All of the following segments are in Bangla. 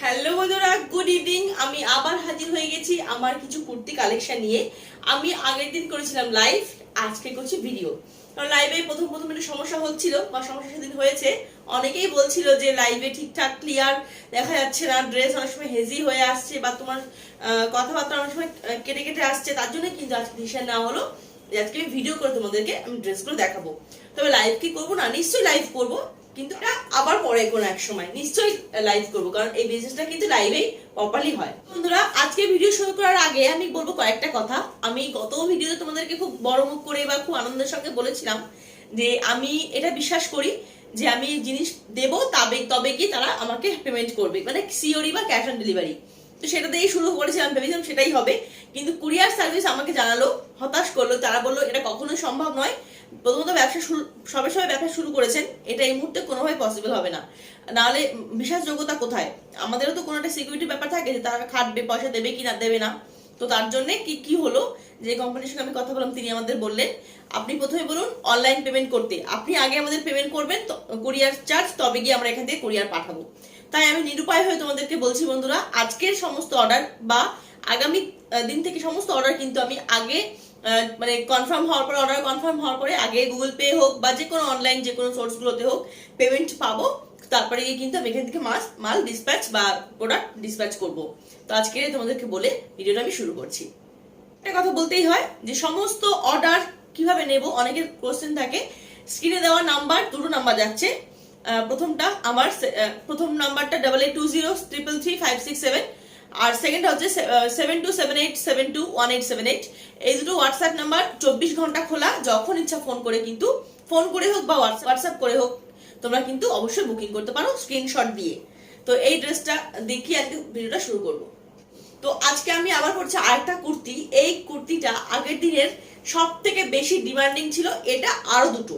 হ্যালো বন্ধুরা, গুড ইভিনিং। আমি আবার হাজির হয়ে গেছি আমার কিছু কুর্তি কালেকশন নিয়ে। আমি আগের দিন করেছিলাম লাইভ, আজকে করছি ভিডিও। কারণ লাইভে প্রথম একটু সমস্যা হচ্ছিল বা সমস্যা সেদিন হয়েছে। অনেকেই বলছিল যে লাইভে ঠিকঠাক ক্লিয়ার দেখা যাচ্ছে না, ড্রেস অনেক সময় হেজি হয়ে আসছে বা তোমার কথাবার্তা অনেক সময় কেটে কেটে আসছে। তার জন্য কিন্তু আজকে ডিসিশন নেওয়া হলো যে আজকে আমি ভিডিও করে তোমাদেরকে আমি ড্রেসগুলো দেখাবো। তবে লাইভ কি করবো না, নিশ্চয়ই লাইভ করবো, কিন্তু এটা আবার পরে কোনো এক সময় নিশ্চয়ই লাইভ করবো, কারণ এই বিজনেসটা কিন্তু লাইভেই প্রপারলি হয়। বন্ধুরা, আজকে ভিডিও শুরু করার আগে আমি বলবো কয়েকটা কথা। আমি গত ভিডিওতে তোমাদেরকে খুব বড় মুখ করে বা খুব আনন্দের সঙ্গে বলেছিলাম যে আমি এটা বিশ্বাস করি যে আমি জিনিস দেবো তবে কি তারা আমাকে পেমেন্ট করবে, মানে সিওরি বা ক্যাশ অন ডেলিভারি। তো সেটা দিয়েই শুরু করেছিলাম, ভেবেছিলাম সেটাই হবে, কিন্তু কুরিয়ার সার্ভিস আমাকে জানালো, হতাশ করলো। তারা বললো এটা কখনোই সম্ভব নয়। প্রথমত সবে ব্যবসা শুরু করেছেন, এটা এই মুহূর্তে কোনোভাবে পসিবল হবে না। নাহলে বিশ্বাসযোগ্যতা কোথায়? আমাদেরও তো কোনো একটা সিকিউরিটি ব্যাপার থাকে যে তারা খাটবে, পয়সা দেবে কি না দেবে না। তো তার জন্য কি হলো, যে কোম্পানির সঙ্গে আমি কথা বললাম তিনি আমাদের বললেন আপনি প্রথমে বলুন অনলাইন পেমেন্ট করতে, আপনি আগে আমাদের পেমেন্ট করবেন কুরিয়ার চার্জ, তবে গিয়ে আমরা এখান থেকে কুরিয়ার পাঠাবো। তাই আমি নিরুপায় হয়ে তোমাদেরকে বলছি বন্ধুরা, আজকের সমস্ত অর্ডার বা আগামী দিন থেকে সমস্ত অর্ডার কিন্তু আমি আগে মানে কনফার্ম হওয়ার পরে, অর্ডার কনফার্ম হওয়ার পরে আগে গুগল পে হোক বা যে কোনো অনলাইন যে কোনো সোর্সগুলোতে হোক পেমেন্ট পাবো। তারপরে গিয়ে কিন্তু আমি এখান থেকে মাল ডিসপ্যাচ বা প্রোডাক্ট ডিসপ্যাচ করবো। তো আজকে তোমাদেরকে বলে ভিডিওটা আমি শুরু করছি। একটা কথা বলতেই হয় যে সমস্ত অর্ডার কিভাবে নেব, অনেকের কোশ্চেন থাকে। স্ক্রিনে দেওয়া নাম্বার, দুটো নাম্বার যাচ্ছে। প্রথমটা আমার প্রথম নাম্বারটা 8820333567, আর সেকেন্ডটা হচ্ছে 7278721878। এই দুটো হোয়াটসঅ্যাপ নাম্বার। 24 ঘন্টা খোলা, যখন ইচ্ছা ফোন করে কিন্তু ফোন করে হোক বা হোয়াটসঅ্যাপ করে হোক তোমরা কিন্তু অবশ্যই বুকিং করতে পারো স্ক্রিনশট দিয়ে। তো এই ড্রেসটা দেখিয়ে আজকে ভিডিওটা শুরু করবো। তো আজকে আমি আবার পড়ছি আরেকটা কুর্তি। এই কুর্তিটা আগের দিনের সব থেকে বেশি ডিমান্ডিং ছিল, এটা আরো দুটো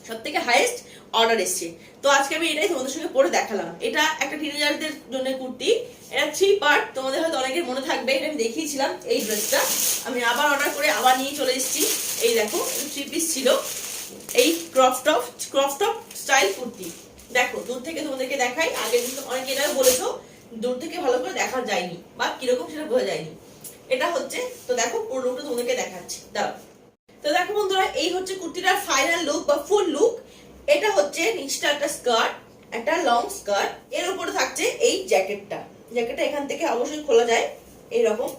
সব থেকে হাইয়েস্ট অর্ডার এসছে। তো আজকে আমি এটাই তোমাদের সঙ্গে পরে দেখালাম। এটা একটা টিনেজারদের জন্য কুর্তি, এটা 3 পার্ট। তোমাদের হয়তো অনেকের মনে থাকবে, এটা আমি দেখিয়েছিলাম। এই ড্রেসটা আমি আবার অর্ডার করে আবার নিয়ে চলে এসেছি। এই দেখো 3 পিস ছিল, এই ক্রপ টপ স্টাইল কুর্তি। দেখো দূর থেকে তোমাদেরকে দেখাই, আগে কিন্তু অনেকে এটা বলেছো দূর থেকে ভালো করে দেখা যায়নি বা কিরকম সেটা বোঝা যায়নি। এটা হচ্ছে, তো দেখো পুরো লুকটা তোমাদেরকে দেখাচ্ছি, দাঁড়াও। তো দেখো বন্ধুরা, এই হচ্ছে কুর্তিটার ফাইনাল লুক বা ফুল লুক। এটা হচ্ছে নিচটা একটা স্কার্ট, একটা লং স্কার্ট, এর উপরে থাকছে এই জ্যাকেটটা। এখান থেকে অবশ্যই খোলা যায় এইরকম,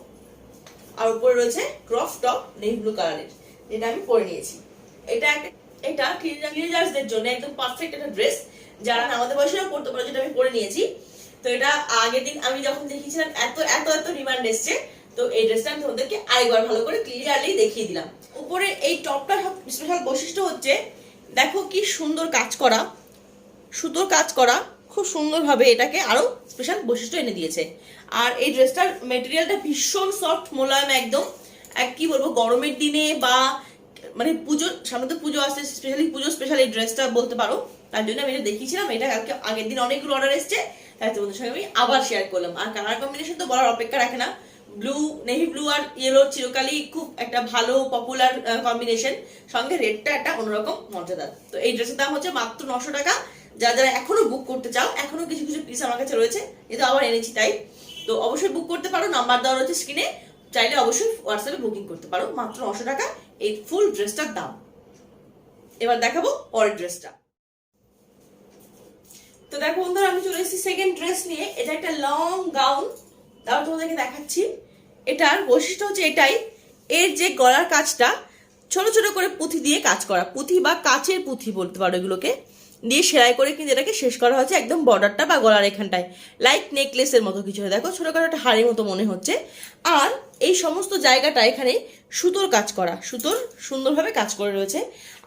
আর উপরে রয়েছে ক্রপ টপ নেভি ব্লু কালারের, যেটা আমি পরে নিয়েছি। এটা টিনেজার্সদের জন্য একদম পারফেক্ট একটা ড্রেস, যারা আমাদের বয়সেও পড়তে পারো, যেটা আমি পরে নিয়েছি। তো এটা আগের দিন আমি যখন দেখিয়েছিলাম এত এত এত ডিমান্ড এসছে, তো এই ড্রেসটা আমি তোমাদেরকে আরেকবার ভালো করে ক্লিয়ারলি দেখিয়ে দিলাম। উপরে এই টপটা স্পেশাল বৈশিষ্ট্য হচ্ছে, দেখো কি সুন্দর কাজ করা, সুতোর কাজ করা, খুব সুন্দরভাবে এটাকে আরো স্পেশাল বৈশিষ্ট্য এনে দিয়েছে। আর এই ড্রেসটার মেটেরিয়ালটা ভীষণ সফট, মোলায়েম একদম। কি বলবো, গরমের দিনে বা মানে পুজো, সামনে তো পুজো আসছে, পুজো স্পেশাল এই ড্রেসটা বলতে পারো। তার জন্য আমি এটা দেখিয়েছিলাম। এটা কালকে আগের দিন অনেকগুলো অর্ডার এসছে, তাই তোমাদের সঙ্গে আমি আবার শেয়ার করলাম। আর কালার কম্বিনেশন তো বলার অপেক্ষা রাখে না। ব্লু, নেভি ব্লু আর ইয়েলো চিরকালই খুব একটা ভালো পপুলার কম্বিনেশন, সঙ্গে রেডটা একটা অন্যরকম মর্যাদা। তো এই ড্রেসের দাম হচ্ছে মাত্র 900 টাকা। যারা এখনো বুক করতে চাও, এখনো কিছু কিছু পিস আমার কাছে রয়েছে, যেহেতু আবার এনেছি তাই। তো অবশ্যই বুক করতে পারো, নাম্বার দেওয়া রয়েছে স্ক্রিনে, চাইলে অবশ্যই হোয়াটসঅ্যাপে বুকিং করতে পারো। মাত্র 900 টাকা এই ফুল ড্রেসটার দাম। এবার দেখাবো পরের ড্রেসটা। তো দেখো বন্ধুরা, আমি চলে এসেছি সেকেন্ড ড্রেস নিয়ে। এটা একটা লং গাউন, তাও তোমাদেরকে দেখাচ্ছি। এটার বৈশিষ্ট্য হচ্ছে এটাই, এর যে গলার কাজটা ছোট ছোট করে পুঁথি দিয়ে কাজ করা, পুঁথি বা কাচের পুঁথি বলতে পারো, এগুলোকে দিয়ে সেলাই করে কিন্তু এটাকে শেষ করা হয়েছে একদম বর্ডারটা বা গলার এখানটায়, লাইক নেকলেসের মতো কিছু। দেখো ছোটখাটো একটা হাড়ির মতো মনে হচ্ছে। আর এই সমস্ত জায়গাটা এখানে সুতোর কাজ করা, সুতোর সুন্দরভাবে কাজ করে রয়েছে।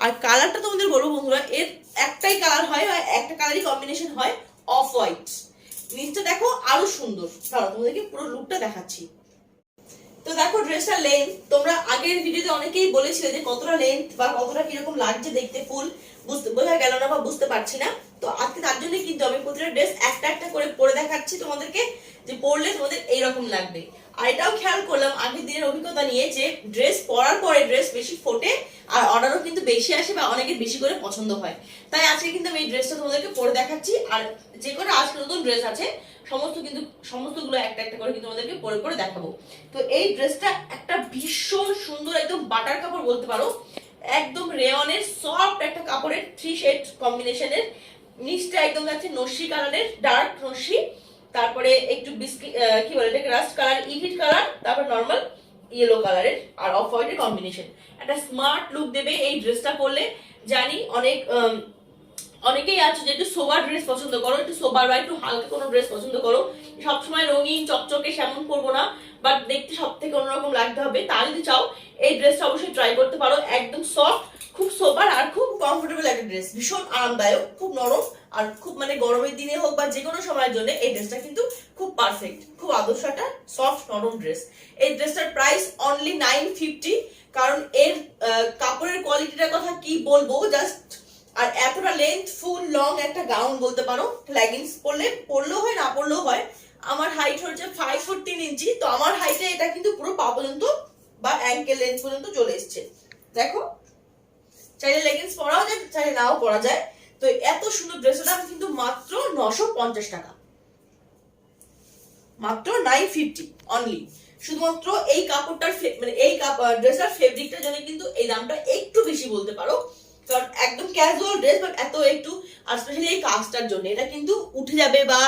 আর কালারটা তোমাদের বলবো বন্ধুরা, এর একটাই কালার হয়, একটা কালারই কম্বিনেশন হয়, অফ হোয়াইট। নিচটা দেখো আরো সুন্দর, দাঁড়াও তোমাদেরকে পুরো লুকটা দেখাচ্ছি। তো দেখো ড্রেসটার লেন্থ, তোমরা আগের ভিডিওতে অনেকেই বলেছিলে যে কতটা লেন্থ বা কতটা কিরকম লাগছে দেখতে, ফুল বোঝা গেল না বা বুঝতে পারছি না। তো আজকে তার জন্য কিন্তু আমি প্রতিটা ড্রেস একটা একটা করে পরে দেখাচ্ছি তোমাদেরকে, যে পরলে তোমাদের এইরকম লাগবে। আর এটাও খেয়াল করলাম আগের দিনের অভিজ্ঞতা নিয়ে যে ড্রেস পরার পরে ড্রেস বেশি ফোটে আর অর্ডারও কিন্তু বেশি আসে বা অনেকের বেশি করে পছন্দ হয়। তাই আজকে কিন্তু আমি এই ড্রেসটা তোমাদেরকে পরে দেখাচ্ছি। আর যে কটা আজকে নতুন ড্রেস আছে সমস্তগুলো একটা একটা করে কিন্তু তোমাদেরকে পরে পরে দেখাবো। তো এই ড্রেসটা একটা ভীষণ সুন্দর একদম বাটার কাপড় বলতে পারো, একদম রেয়নের সফট একটা কাপড়ের 3 শেড কম্বিনেশনের। নিচটা একদম যাচ্ছে নস্যি কালারের, ডার্ক নস্যি, তারপরে একটু বিস্কিট কি বলে এটাকে রাস্ট কালার, ইভিট কালার, তারপর নর্মাল ইয়েলো কালারের আর অফ হোয়াইটের কম্বিনেশন। একটা স্মার্ট লুক দেবে এই ড্রেসটা পরলে। জানি অনেকেই আছে যে একটু সোবার ড্রেস পছন্দ করো, একটু সোবার বা একটু হালকা কোনো ড্রেস পছন্দ করো, সবসময় রঙিন চকচকে সেমন করবো না, বাট দেখতে সব থেকে অন্যরকম লাগতে হবে। তা যদি চাও এই ড্রেসটা অবশ্যই ট্রাই করতে পারো। একদম সফট, খুব সোবার আর খুব কমফোর্টেবল একটা ড্রেস, ভীষণ আরামদায়ক, খুব নরম আর খুব মানে গরমের দিনে হোক বা যে কোনো সময়ের জন্য এই ড্রেসটা কিন্তু খুব পারফেক্ট, খুব আদর্শ একটা সফট নরম ড্রেস। এই ড্রেসটার প্রাইস অনলি 950। কারণ এর কাপড়ের কোয়ালিটিটার কথা কি বলবো, জাস্ট আর এতটা লেন্থ ফুল লং একটা গাউন বলতে পারো। লেগিংস পরলেও হয় না পরলেও হয়। আমার হাইট হচ্ছে 5 ফুট 3 ইঞ্চি, তো আমার হাইটে এটা কিন্তু পুরো পা পর্যন্ত বা অ্যাঙ্কেল লেন্থ পর্যন্ত চলে এসছে। দেখো, চাইলে লেগিংস পরাও যায়, চাইলে নাও পরা যায়। তো এত সুন্দর ড্রেসের দাম কিন্তু মাত্র 950 টাকা, মাত্র 950 অনলি। শুধুমাত্র এই কাপড়টার মানে এই ড্রেসটার ফেব্রিকটার জন্য কিন্তু এই দামটা একটু বেশি বলতে পারো। কারণ একদম ক্যাজুয়াল ড্রেস, বাট এত একটু, আর স্পেশালি এই কাজটার জন্য এটা কিন্তু উঠে যাবে বা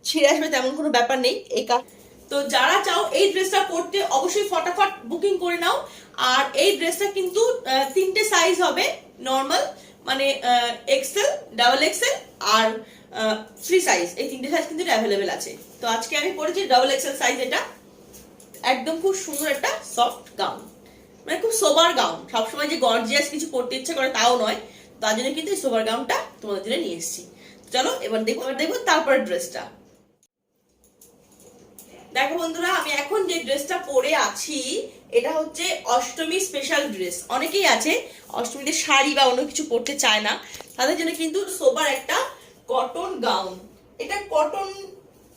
ছিঁড়ে আসবে তেমন কোনো ব্যাপার নেই এই কাজ। তো যারা চাও এই ড্রেসটা পরতে অবশ্যই ফটাফট বুকিং করে নাও। আর এই ড্রেসটা কিন্তু 3টে সাইজ হবে, নর্মাল মানে এক্সেল, ডাবল এক্সেল আর ফ্রি সাইজ, এই 3টে সাইজ কিন্তু অ্যাভেলেবেল আছে। তো আজকে আমি পরেছি ডাবল এক্সেল সাইজ। এটা একদম খুব সুন্দর একটা সফট গাউন, মানে খুব সোবার গাউন। সবসময় যে গর্জিয়াস কিছু পরতে ইচ্ছে করে তাও নয়, তার জন্য কিন্তু এই সোবার গাউনটা তোমাদের জন্য নিয়ে এসেছি। চলো এবার দেখবো তারপরে ড্রেসটা। দেখো বন্ধুরা, আমি এখন যে ড্রেসটা পরে আছি এটা হচ্ছে অষ্টমী স্পেশাল ড্রেস। অনেকেই আছে অষ্টমীতে শাড়ি বা অন্য কিছু পরতে চায় না, তাদের জন্য কিন্তু সোবার একটা কটন গাউন। এটা কটন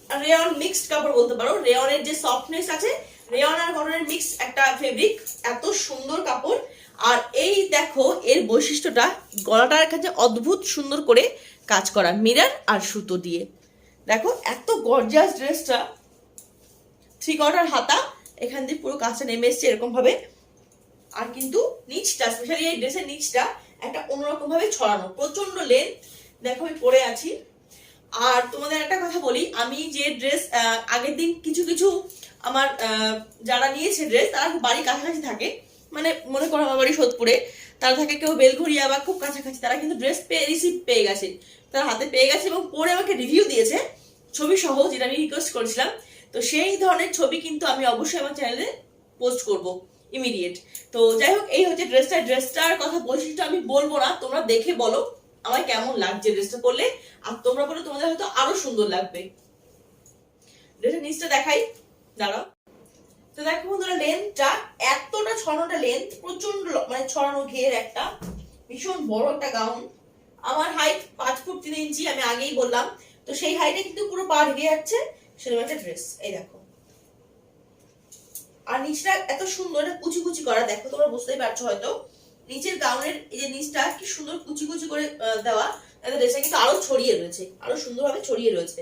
রেয়ন মিক্সড কাপড় বলতে পারো। রেয়নের যে সফটনেস আছে, রেয়ন আর কটনের মিক্স একটা ফেব্রিক, এত সুন্দর কাপড়। আর এই দেখো এর বৈশিষ্ট্যটা, গলাটার কাছে অদ্ভুত সুন্দর করে কাজ করা মিরর আর সুতো দিয়ে। দেখো এত গর্জিয়াস ড্রেসটা, 3/4 হাতা, এখান দিয়ে পুরো কাজটা নেমে এসছে এরকম ভাবে। আর কিন্তু নিচটা, স্পেশালি এই ড্রেসের নিচটা একটা অন্যরকম ভাবে ছড়ানো, প্রচন্ড লেন্থ। দেখো আমি পরে আছি। আর তোমাদের একটা কথা বলি, আমি যে ড্রেস আগের দিন কিছু আমার যারা নিয়েছে ড্রেস, তারা খুব বাড়ি কাছাকাছি থাকে, মানে মনে করো আমার বাড়ি সোদপুরে, তারা থাকে কেউ বেলঘড়িয়া বা খুব কাছাকাছি, তারা কিন্তু ড্রেস রিসিভ পেয়ে গেছে, তারা হাতে পেয়ে গেছে এবং পরে আমাকে রিভিউ দিয়েছে ছবি সহ, যেটা আমি রিকোয়েস্ট করেছিলাম। তো সেই ধরনের ছবি কিন্তু আমি অবশ্যই আমার চ্যানেলে পোস্ট করব ইমিডিয়েট। তো যাই হোক, এই হচ্ছে ড্রেসটার কথা বৈশিষ্ট্য আমি বলবো না, তোমরা দেখে বলো আমার কেমন লাগছে ড্রেসটা পরলে। আর তোমরা বলো তোমাদের হয়তো আরো সুন্দর লাগবে। ড্রেসের নিচটা দেখাই, দাঁড়াও। তো দেখো বন্ধুরা, লেন্থটা এতটা ছড়ানোটা লেন্থ, প্রচন্ড মানে ছড়ানো ঘের একটা ভীষণ বড় একটা গাউন। আমার হাইট 5 ফুট 3 ইঞ্চি, আমি আগেই বললাম। তো সেই হাইটে কিন্তু পুরো পা ঢেকে যাচ্ছে সেরকম একটা ড্রেস। এই দেখো, আর নিচটা এত সুন্দর, এটা কুচি কুচি করা, দেখো তোমরা বুঝতেই পারছো হয়তো। নিচের গাউনের এই যে নিচটা কি সুন্দর কুচি কুচি করে দেওয়া, তাতে ড্রেসটা কিন্তু আরো ছড়িয়ে রয়েছে, আরো সুন্দরভাবে ছড়িয়ে রয়েছে।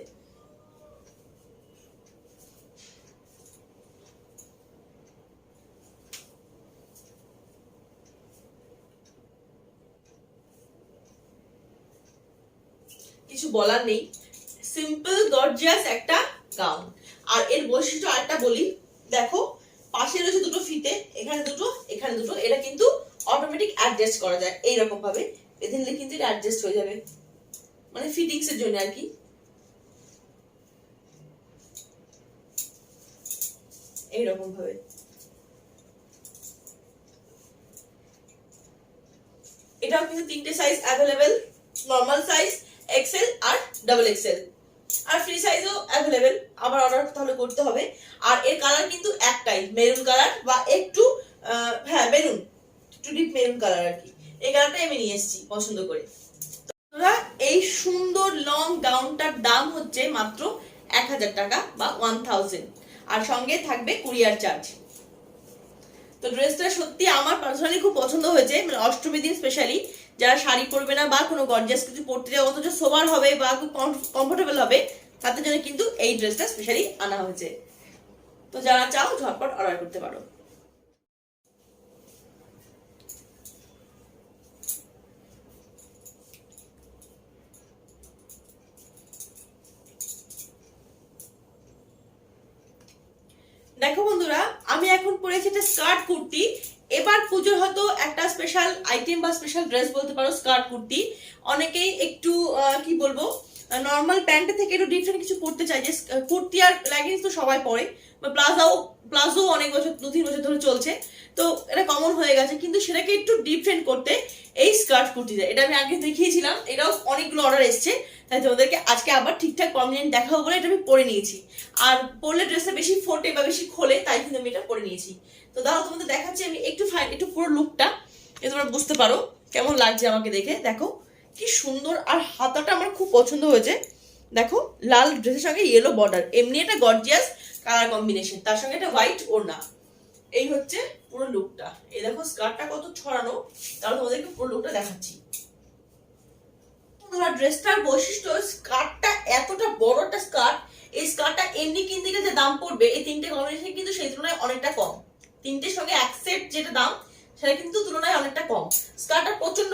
কিছু বলার নেই, সিম্পল গর্জিয়াস একটা গাউন। আর এর বৈশিষ্ট্য আরেকটা বলি, দেখো পাশে রয়েছে দুটো ফিতে, এখানে দুটো এখানে দুটো, এটা কিন্তু অটোমেটিক অ্যাডজাস্ট করা যায় এইরকম ভাবে, বেঁধে নিলে কিন্তু এটা অ্যাডজাস্ট হয়ে যাবে, মানে ফিটিংস এর জন্য আর কি। এইরকম ভাবে এটাও কিন্তু 3টে size available, normal size, XL আর ডাবল এক্সেল, আর ফ্রি সাইজও অ্যাভেলেবেল, আবার অর্ডার তাহলে করতে হবে। আর এর কালার কিন্তু একটাই, মেরুন কালার বা একটু হ্যাঁ মেরুন, একটু ডিপ মেরুন কালার আর কি। এই কালারটাই আমি নিয়ে এসেছি পছন্দ করে। এই সুন্দর লং গাউনটার দাম হচ্ছে মাত্র 1000 টাকা বা 1000। আর সঙ্গে থাকবে কুরিয়ার চার্জ। তো ড্রেসটা সত্যি আমার পার্সোনালি খুব পছন্দ হয়েছে, মানে অষ্টমী দিন স্পেশালি যারা শাড়ি পরবে না বা কোনো গর্জিয়াস কিছু পরতে যায় অথচ সোবার হবে বা খুব কমফোর্টেবল হবে, তাদের জন্য কিন্তু এই ড্রেসটা স্পেশালি আনা হয়েছে। তো যারা চাও ঝটপট অর্ডার করতে পারো। দেখো বন্ধুরা, আমি এখন পরেছি একটা স্কার্ট কুর্তি। এবার পুজোর হয়তো একটা স্পেশাল আইটেম বা স্পেশাল ড্রেস বলতে পারো স্কার্ট কুর্তি। অনেকেই একটু কি বলবো, নর্মাল প্যান্ট থেকে একটু ডিফারেন্ট কিছু পরতে চাই, যে কুর্তি আর লেগিংস তো সবাই পরে, বা প্লাজো অনেক বছর 2-3 বছর ধরে চলছে, তো এটা কমন হয়ে গেছে, কিন্তু সেটাকে একটু ডিফারেন্ট করতে এই স্কার্ট কুর্তিটা, এটা আমি আগে দেখিয়েছিলাম, এটাও অনেকগুলো অর্ডার এসছে, তাই তোমাদেরকে আজকে আবার ঠিকঠাক প্রমিনেন্ট দেখাবো বলে এটা আমি পরে নিয়েছি। আর পরলে ড্রেসটা বেশি ফোটে বা বেশি খোলে, তাই কিন্তু আমি এটা পরে নিয়েছি। তো দাও তোমাদের দেখাচ্ছি আমি একটু পুরো লুকটা, তোমরা বুঝতে পারো কেমন লাগছে আমাকে দেখে। দেখো কি সুন্দর, আর হাতাটা আমার খুব পছন্দ হয়েছে। দেখো লাল ড্রেসের সঙ্গে ইয়েলো বর্ডার, এমনি একটা গর্জিয়াস কালার কম্বিনেশন, তার সঙ্গে একটা হোয়াইট ওড়না। এই হচ্ছে পুরো লুকটা। এই দেখো স্কার্টটা কত ছড়ানো, তাহলে তোমাদেরকে পুরো লুকটা দেখাচ্ছি। ড্রেসটার বৈশিষ্ট্য, স্কার্টটা এতটা বড় একটা স্কার্ট, এই স্কার্টটা এমনি কিনতে গেলে যে দাম পড়বে এই তিনটে কম্বিনেশন কিন্তু সেই তুলনায় অনেকটা কম। তিনটের সঙ্গে এক সেট যেটা দাম সেটা কিন্তু তুলনায় অনেকটা কম। স্কার্টটা প্রচন্ড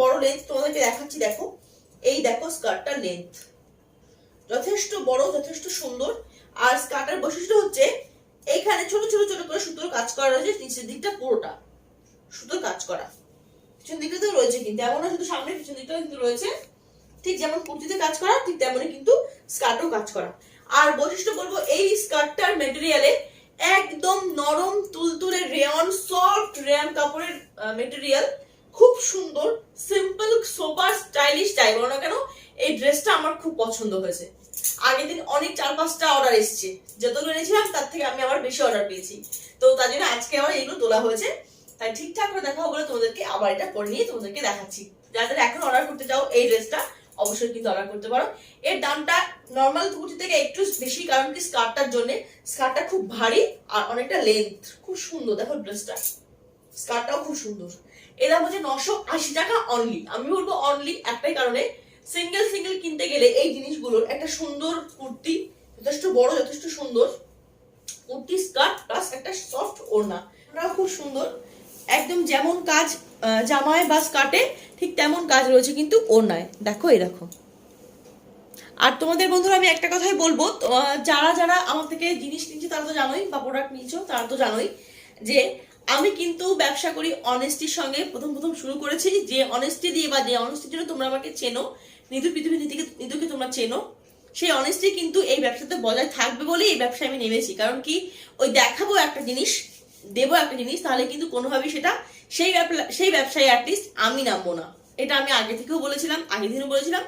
বড় লেন্থ, তোমাদেরকে দেখাচ্ছি। দেখো এই দেখো স্কার্টটার লেন্থ যথেষ্ট বড়, যথেষ্ট সুন্দর। আর স্কার্টের বৈশিষ্ট্য হচ্ছে এইখানে ছোট ছোট ছোট করে সুতোর কাজ করা রয়েছে, নিচের দিকটা পুরোটা সুতোর কাজ করা, পিছন দিকটা তো রয়েছে, কিন্তু এমন না শুধু সামনে, পিছন দিকটাও কিন্তু রয়েছে। ঠিক যেমন কুর্তিতে কাজ করা ঠিক তেমনই কিন্তু স্কার্টও কাজ করা। আর বৈশিষ্ট্য বলবো এই স্কার্টটার মেটেরিয়ালে একদম নরম তুলতুলে রেয়ন, সফট রেয়ন কাপড়ের মেটেরিয়াল, খুব সুন্দর, সিম্পল, সোবার, স্টাইলিশ যাই বলো না কেন, এই ড্রেসটা আমার খুব পছন্দ হয়েছে। আগের দিন অনেক 4-5টা অর্ডার এসছে, যতগুলো এনেছিলাম তার থেকে আমি আবার বেশি অর্ডার পেয়েছি, তো তার জন্য আজকে আবার এগুলো তোলা হয়েছে। তাই ঠিকঠাক করে দেখাবো বলে তোমাদেরকে আবার এটা পরে নিয়ে তোমাদেরকে দেখাচ্ছি। যারা এখন অর্ডার করতে চাও এই ড্রেসটা অবশ্যই কিন্তু অর্ডার করতে পারো। এর দামটা নর্মাল কুর্তি থেকে একটু বেশি, কারণ কি স্কার্টটার জন্য, স্কার্টটা খুব ভারী আর অনেকটা লেন্থ, খুব সুন্দর। দেখো ড্রেসটা, স্কার্টটাও খুব সুন্দর। এর দাম হচ্ছে 980 টাকা অনলি। আমি বলবো অনলি একটাই কারণে, সিঙ্গেল কিনতে গেলে এই জিনিসগুলোর একটা সুন্দর কুর্তি, যথেষ্ট বড়, যথেষ্ট সুন্দর কুর্তি, স্কার্ট প্লাস একটা সফট ওড়না, ওটাও খুব সুন্দর। একদম যেমন কাজ জামায় বা স্কার্টে ঠিক তেমন কাজ রয়েছে কিন্তু ওড়নায়। দেখো এই দেখো। আর তোমাদের বন্ধুরা আমি একটা কথাই বলবো, যারা আমার থেকে জিনিস কিনছে তারা তো জানোই, বা প্রোডাক্ট নিয়েছো তারা তো জানোই, যে আমি কিন্তু ব্যবসা করি অনেস্টির সঙ্গে। প্রথম শুরু করেছি, যে অনেস্টি দিয়ে বা যে অনেস্টির জন্য তোমরা আমাকে চেনো, নিতুকে তোমরা চেনো, সেই অনেস্টি কিন্তু এই ব্যবসাতে বজায় থাকবে বলে এই ব্যবসায় আমি নেমেছি। কারণ কি, ওই দেখাবো একটা জিনিস, দেবো একটা জিনিস, তাহলে কিন্তু কোনোভাবেই সেটা সেই ব্যবসায় অ্যাটলিস্ট আমি নামবো না। এটা আমি আগে থেকেও বলেছিলাম, আগের দিনও বলেছিলাম,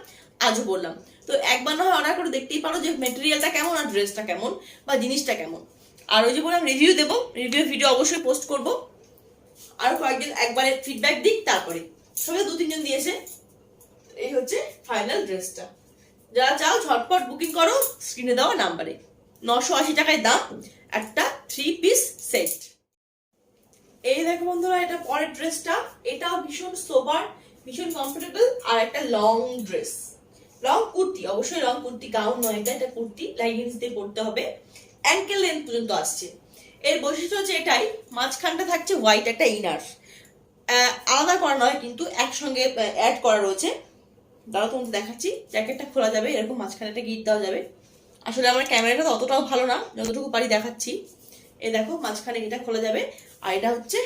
আজও বললাম। তো একবার না হয় অর্ডার করে দেখতেই পারো যে মেটেরিয়ালটা কেমন আর ড্রেসটা কেমন বা জিনিসটা কেমন। আর ওই যে বললাম রিভিউ দেবো, রিভিউ ভিডিও অবশ্যই পোস্ট করবো। আর কয়েকদিন একবারে ফিডব্যাক দিক, তারপরে সবাই 2-3 জন দিয়েছে। এই হচ্ছে ফাইনাল ড্রেসটা। যারা চাও ঝটপট বুকিং করো স্ক্রিনে দেওয়া নাম্বারে। 980 টাকায় দাম একটা 3 পিস সেট। এই দেখো বন্ধুরা, এটা পরের ড্রেসটা, এটাও ভীষণ সোবার, ভীষণ কমফোর্টেবল, আর একটা লং ড্রেস, লং কুর্তি, অবশ্যই লং কুর্তি, গাউন নয়, এটা কুর্তি, লেগিংস দিয়ে পরতে হবে, অ্যাঙ্কেল লেন্থ পর্যন্ত আসছে। এর বৈশিষ্ট্য হচ্ছে এটাই, মাঝখানটা থাকছে হোয়াইট একটা ইনার, আলাদা করা নয় কিন্তু একসঙ্গে অ্যাড করা রয়েছে। দাঁড়াও তোমাদের দেখাচ্ছি, জ্যাকেটটা খোলা যাবে, এরকম মাঝখানে একটা গিট দেওয়া যাবে। আসলে আমার ক্যামেরাটা তো অতটাও ভালো না, যতটুকু পারি দেখাচ্ছি। এই দেখো মাঝখানে এটা খোলা যাবে, আর এটা হচ্ছে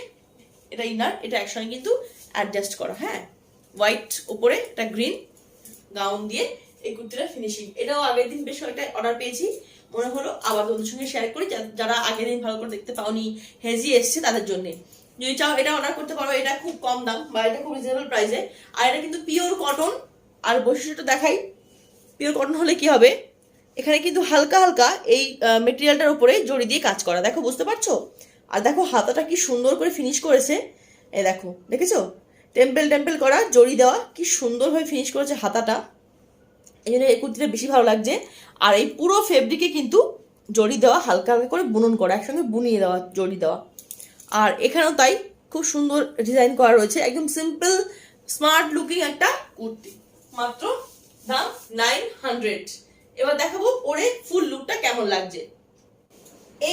এটা ইনার, এটা একসঙ্গে কিন্তু অ্যাডজাস্ট করা। হ্যাঁ, হোয়াইট উপরে এটা গ্রিন গাউন দিয়ে এই কুর্তিটা ফিনিশিং। এটাও আগের দিন বেশ কয়েকটা অর্ডার পেয়েছি, মনে হলো আবার তোমাদের সঙ্গে শেয়ার করি, যারা আগের দিন ভালো করে দেখতে পাওনি, হেজি এসছে তাদের জন্য। যদি চাও এটা অর্ডার করতে পারো, এটা খুব কম দাম বা এটা খুব রিজনেবল প্রাইসে। আর এটা কিন্তু পিওর কটন। আর বৈশিষ্ট্যটা দেখাই, পিওর কটন হলে কি হবে, এখানে কিন্তু হালকা হালকা এই মেটেরিয়ালটার উপরে জড়ি দিয়ে কাজ করা, দেখো বুঝতে পারছো। আর দেখো হাতাটা কি সুন্দর করে ফিনিশ করেছে, এই দেখো দেখেছো, টেম্পেল করা জড়ি দেওয়া, কি সুন্দরভাবে ফিনিশ করেছে হাতাটা, এই জন্য এই কুর্তিটা বেশি ভালো লাগছে। আর এই পুরো ফেব্রিকে কিন্তু জড়ি দেওয়া, হালকা হালকা করে বুনন করা, একসঙ্গে বুনিয়ে দেওয়া, জড়ি দেওয়া। আর এখানেও তাই খুব সুন্দর ডিজাইন করা রয়েছে, একদম সিম্পল স্মার্ট লুকিং একটা কুর্তি, মাত্র দাম 900। এবার দেখাবো পরে ফুল লুকটা কেমন লাগছে।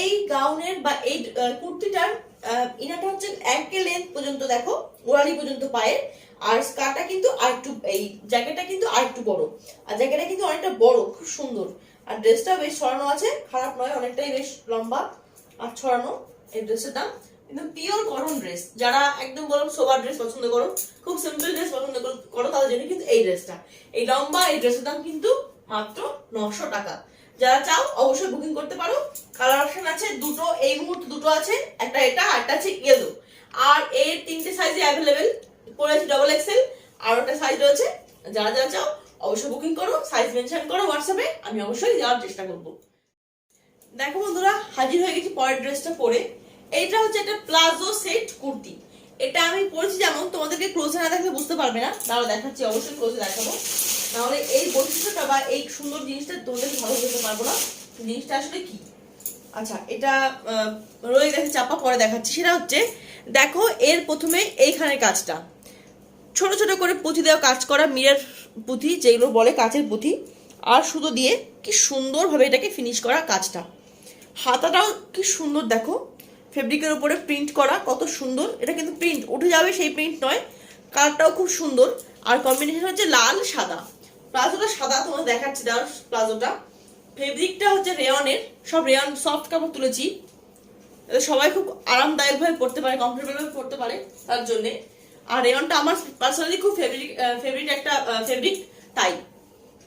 এই গাউনের বা এই কুর্তিটার ইনারটা হচ্ছে অ্যাঙ্কেল লেন্থ পর্যন্ত, দেখো গোড়ালি পর্যন্ত পায়ে, আর স্কার্টটা কিন্তু আরেকটু, এই জ্যাকেটটা কিন্তু আরেকটু বড়, আর জ্যাকেটটা কিন্তু অনেকটা বড়, খুব সুন্দর। আর ড্রেসটা বেশ ছড়ানো আছে, খারাপ নয়, অনেকটাই বেশ লম্বা আর ছড়ানো। এই ড্রেসের দাম একদম পিওর কটন ড্রেস, যারা একদম বলো সোবার ড্রেস পছন্দ করো, খুব সিম্পল ড্রেস পছন্দ করো, তাদের জন্য কিন্তু এই ড্রেসটা, এই লম্বা এই ড্রেসের দাম কিন্তু মাত্র 900 টাকা। যারা চাও অবশ্যই বুকিং করতে পারো। কালার অপশন আছে দুটো, এই মুহূর্তে দুটো আছে, একটা এটা আর একটা আছে ইয়েলো। আর এর 3টে সাইজে অ্যাভেলেবেল করেছি, ডবল এক্সেল, আর একটা সাইজ রয়েছে। যারা যারা চাও অবশ্যই বুকিং করো, সাইজ মেনশন করো হোয়াটসঅ্যাপে, আমি অবশ্যই দেওয়ার চেষ্টা করব। দেখো বন্ধুরা, হাজির হয়ে গেছি পরের ড্রেসটা পরে। এইটা হচ্ছে একটা প্লাজো সেট কুর্তি। এটা আমি পরেছি, যেমন তোমাদেরকে ক্লোজে না দেখলে বুঝতে পারবে না, তাহলে দেখাচ্ছি, অবশ্যই ক্লোজে দেখাবো, নাহলে এই বৈশিষ্ট্যটা বা এই সুন্দর জিনিসটা তোমাদেরকে ভালো বুঝতে পারবো না জিনিসটা আসলে কি। আচ্ছা, এটা রয়ে গেছে চাপা, পরে দেখাচ্ছি। সেটা হচ্ছে, দেখো এর প্রথমে এইখানে কাজটা ছোট ছোট করে পুঁথি দেওয়া কাজ করা, মিরর পুঁথি যেগুলো বলে, কাচের পুঁথি, আর সুতো দিয়ে কি সুন্দরভাবে এটাকে ফিনিশ করা কাজটা। হাতাটাও কি সুন্দর, দেখো ফেব্রিকের উপরে প্রিন্ট করা, কত সুন্দর। এটা কিন্তু প্রিন্ট উঠে যাবে সেই প্রিন্ট নয়, কালারটাও খুব সুন্দর। আর কম্বিনেশন হচ্ছে লাল সাদা, প্লাজোটা সাদা, তোমার দেখাচ্ছি দাও প্লাজোটা। ফেব্রিকটা হচ্ছে রেয়নের, সব রেয়ন সফট কাপড় তুলেছি, সবাই খুব আরামদায়ক ভাবে পড়তে পারে, কমফোর্টেবল ভাবে পড়তে পারে তার জন্য। আর রেয়নটা আমার পার্সোনালি খুব ফেভারিট একটা ফেব্রিক, তাই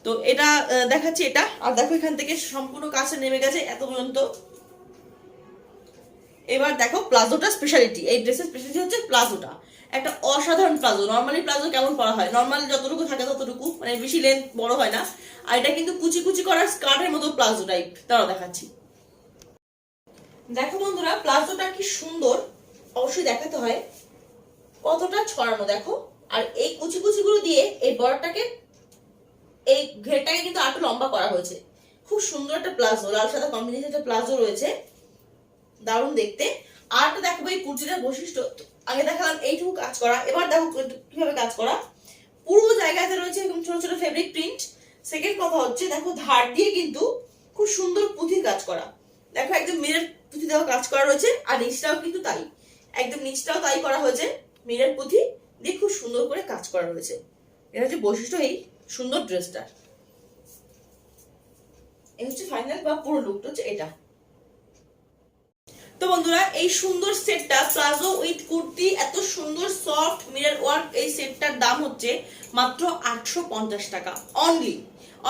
তো এটা দেখাচ্ছি এটা। আর দেখো এখান থেকে সম্পূর্ণ কাছে নেমে গেছে এত পর্যন্ত। এবার দেখো প্লাজোটা স্পেশালিটি, এই ড্রেসের স্পেশালিটি হচ্ছে প্লাজোটা একটা অসাধারণ প্লাজো। নর্মালি প্লাজো কেমন করা হয়, নর্মাল যতটুকু থাকে ততটুকু, মানে বেশি লেন্থ বড় হয় না। আর এটা কিন্তু কুচি কুচি করা স্কার্টের মতো প্লাজো টাইপ, তাও দেখাচ্ছি। দেখো বন্ধুরা, প্লাজোটা কি সুন্দর, অবশ্যই দেখাতে হয়, কতটা ছড়ানো দেখো। আর এই কুচি কুচি গুলো দিয়ে এই বর্ডারটাকে, এই ঘেরটাকে কিন্তু আরো লম্বা করা হয়েছে। খুব সুন্দর একটা প্লাজো, লাল সাদা কম্বিনেশন একটা প্লাজো রয়েছে, দারুণ দেখতে। আর তো দেখো এই কুর্তিটার বৈশিষ্ট্য, আগে দেখালাম এইটুকু কাজ করা, এবার দেখো কিভাবে কাজ করা, পুরো জায়গাতে রয়েছে এরকম ছোট ছোট ফেব্রিক প্রিন্ট। সেকেন্ড কথা হচ্ছে, দেখো ধার দিয়ে কিন্তু খুব সুন্দর পুঁথির কাজ করা, দেখো একদম মিরর পুঁথি দেওয়া কাজ করা রয়েছে। আর নিচটাও কিন্তু তাই, একদম নিচটাও তাই করা হয়েছে, মিরর পুঁথি দিয়ে খুব সুন্দর করে কাজ করা রয়েছে। এটা হচ্ছে বৈশিষ্ট্য এই সুন্দর ড্রেসটার। এই হচ্ছে ফাইনাল বা পুরো লুকটা হচ্ছে এটা। তো বন্ধুরা, এই সুন্দর সেটটা প্লাজো উইথ কুর্তি, এত সুন্দর সফট মিরর ওয়ার্ক, এই সেটটার দাম হচ্ছে মাত্র 850 টাকা অনলি।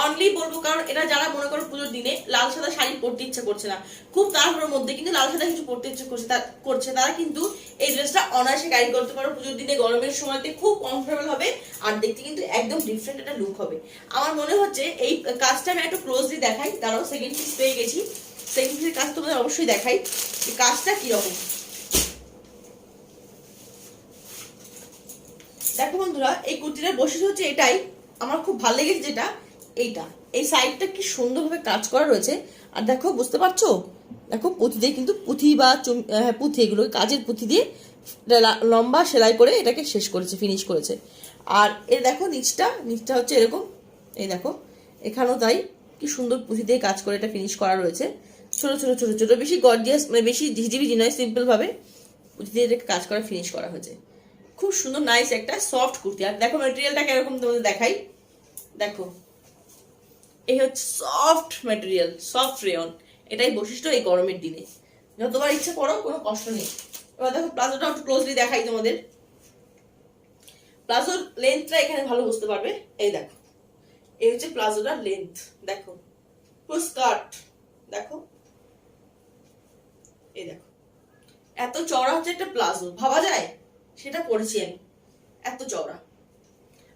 অনলি বলবো কারণ এটা যারা মনে করো পুজোর দিনে লাল সাদা শাড়ি পরতে ইচ্ছা করছে না, খুব তাড়াহুড়োর মধ্যে কিন্তু লাল সাদা কিছু পরতে ইচ্ছা করছে, তারা কিন্তু এই ড্রেসটা অনায়াসে ক্যারি করতে পারো পুজোর দিনে, গরমের সময়তে খুব কমফোর্টেবল হবে, আর দেখতে কিন্তু একদম ডিফারেন্ট একটা লুক হবে। আমার মনে হচ্ছে এই কাজটা আমি একটু ক্লোজলি দেখাই, তারাও সেকেন্ড পিস পেয়ে গেছি, সেকেন্ড পিসের কাজ তোমাদের অবশ্যই দেখাই কাজটা কিরকম। দেখো বন্ধুরা, এই কুর্তিটার বৈশিষ্ট্য হচ্ছে এটাই, আমার খুব ভালো লেগেছে যেটা, এইটা এই সাইডটা কি সুন্দরভাবে কাজ করা রয়েছে। আর দেখো বুঝতে পারছো, দেখো পুঁথি দিয়ে কিন্তু পুঁথি বা পুঁথি, এগুলো কাজের পুঁথি দিয়ে লম্বা সেলাই করে এটাকে শেষ করেছে, ফিনিশ করেছে। আর এর দেখো নিচটা হচ্ছে এরকম, এই দেখো এখানেও তাই, কি সুন্দর পুঁথি দিয়ে কাজ করে এটা ফিনিশ করা রয়েছে, ছোট ছোট ছোট ছোট, বেশি গর্জিয়াস মানে বেশি ঝিঝিবিঝি নয়, সিম্পল ভাবে পুঁথি দিয়ে এটাকে কাজ করা ফিনিশ করা হয়েছে। খুব সুন্দর নাইস একটা সফট কুর্তি। আর দেখো ম্যাটেরিয়ালটা কিরকম তোমাদের দেখাই, দেখো এই হচ্ছে সফট ম্যাটেরিয়াল, সফট রেয়ন, এটাই বৈশিষ্ট্য এই গরমের দিনে, যতবার ইচ্ছা করো, কোনো কষ্ট নেই। এবার দেখো প্লাজোটা একটু ক্লোজলি দেখাই তোমাদের, প্লাজোর লেন্থটা এখানে ভালো বুঝতে পারবে। এই দেখো, এই হচ্ছে প্লাজোটার লেন্থ, দেখো পুরো স্কার্ট, দেখো এই দেখো এত চওড়া হচ্ছে একটা প্লাজো, ভাবা যায়, সেটা পরেছি আমি, এত চওড়া।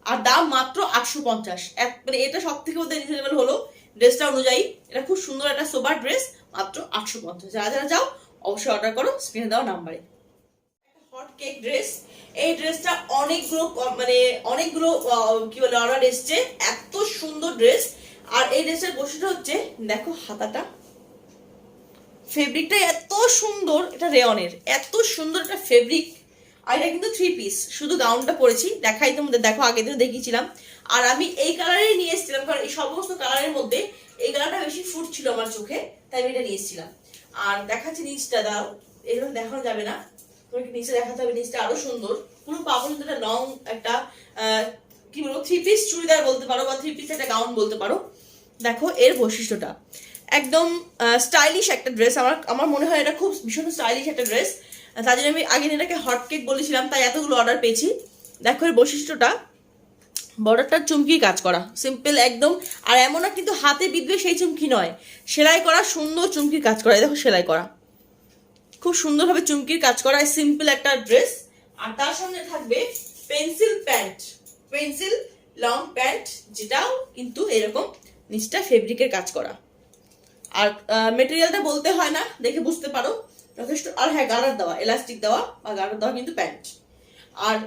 আর দাম মাত্র 850, মানে এটা সব থেকে ওদের রিজনেবল হলো ড্রেসটা অনুযায়ী। এটা খুব সুন্দর একটা সোবার ড্রেস, মাত্র 850। যারা যারা যাও অবশ্যই অর্ডার করো স্ক্রিনে দেওয়া নাম্বারে। হট কেক ড্রেস, এই ড্রেসটা অনেকগুলো কি বলে অর্ডার এসছে, এত সুন্দর ড্রেস। আর এই ড্রেসের বৈশিষ্ট্য হচ্ছে দেখো হাতাটা ফেব্রিকটা এত সুন্দর, এটা রেয়নের, এত সুন্দর একটা ফেব্রিক। আর এটা কিন্তু 3 পিস, শুধু গাউনটা পরেছি, দেখাই তোমাদের, দেখো আগে তো দেখিয়েছিলাম। আর আমি এই কালারেই নিয়ে এসেছিলাম, কারণ এই সমস্ত কালারের মধ্যে এই কালারটা বেশি ফুট ছিল আমার চোখে, তাই আমি এটা নিয়ে এসেছিলাম। আর দেখাচ্ছি নিচটা, দাও, এরকম দেখানো যাবে না, তোমাকে নিচে দেখাতে হবে। নিচটা আরো সুন্দর, পুরো পা পর্যন্ত একটা লং একটা কি বলবো 3 পিস চুড়িদার বলতে পারো, বা 3 পিস একটা গাউন বলতে পারো। দেখো এর বৈশিষ্ট্যটা, একদম স্টাইলিশ একটা ড্রেস। আমার মনে হয় এটা খুব ভীষণ স্টাইলিশ একটা ড্রেস, তার জন্য আমি আগে এটাকে হট কেক বলেছিলাম, তাই এতগুলো অর্ডার পেয়েছি। দেখো এর বৈশিষ্ট্যটা, বর্ডারটা চুমকি কাজ করা, সিম্পল একদম। আর এমন না কিন্তু হাতে বিঁধবে সেই চুমকি নয়, সেলাই করা সুন্দর চুমকির কাজ করা। দেখো সেলাই করা, খুব সুন্দরভাবে চুমকির কাজ করা, সিম্পল একটা ড্রেস। আর তার সঙ্গে থাকবে pencil pant, pencil long pant, যেটাও কিন্তু এরকম নিচটা ফেব্রিকের কাজ করা। আর মেটেরিয়ালটা বলতে হয় না, দেখে বুঝতে পারো যথেষ্ট। আর হ্যাঁ, গার্ডার দেওয়া, এলাস্টিক দেওয়া বা গার্ডার দেওয়া কিন্তু প্যান্ট। আর